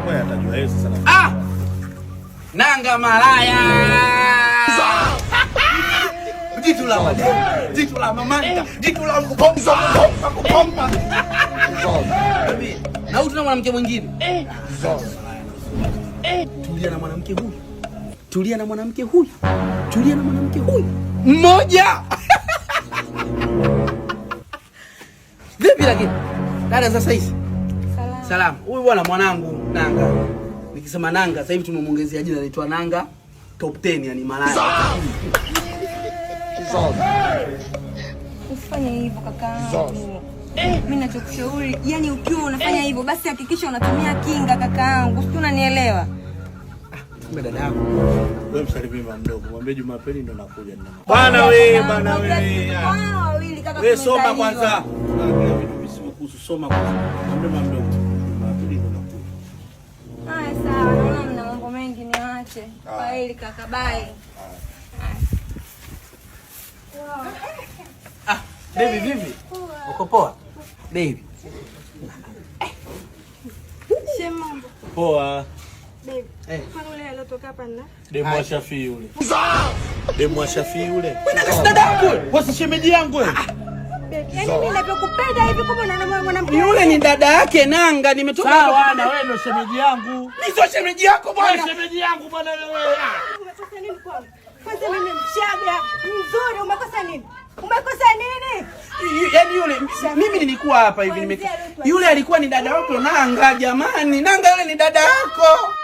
kwa atajua yeye sasa. Nanga malaya. Jitu la madem, jitu la mamanda, jitu la kupompa. Na huyu tuna mwanamke mwingine. Tulia na mwanamke huyu. Tulia na mwanamke huyu. Tulia na mwanamke huyu. Mmoja. Vipi lakini? Dada sasa hizi. Salamu. Huyu bwana mwanangu Nanga. Nikisema Nanga sasa hivi tumemuongezea jina anaitwa Nanga Top 10 yani malaya. Usifanye hivyo kakaangu. Mimi ninachokushauri, yani ukiwa unafanya hivyo basi hakikisha unatumia kinga kakaangu. Sio unanielewa? Kumbe dada yako. Wewe msalimie mama mdogo. Mwambie Jumapili ndo nakuja nina. Bwana wewe, bwana wewe. Wewe soma kwanza. Kuna vitu visikuhusu soma kwanza. Mwambie mama mdogo. Jumapili ndo nakuja. Haya sawa, naona mna mambo mengi niache. Kwa hili kaka bye. Baby vipi? Uko poa? Baby. Shema. Poa. Baby. Kwani ule aliyotoka hapa na? Demu wa Shafi yule. Demu wa Shafi yule. Dada yako. Wewe shemeji yangu wewe. Yaani mimi ninapokupenda hivi kama unaona mwanamke. Yule ni dada yake Nanga, nimetoka sawa na wewe ndo shemeji yangu. Ni sio shemeji yako bwana. Wewe shemeji yangu bwana wewe. Umekosa nini kwangu? Kwanza mimi mshaga mzuri, umekosa nini? Umekosa nini? Yaani yule mimi nilikuwa hapa hivi yule alikuwa ni dada yako Nanga jamani. Nanga yule ni dada yako.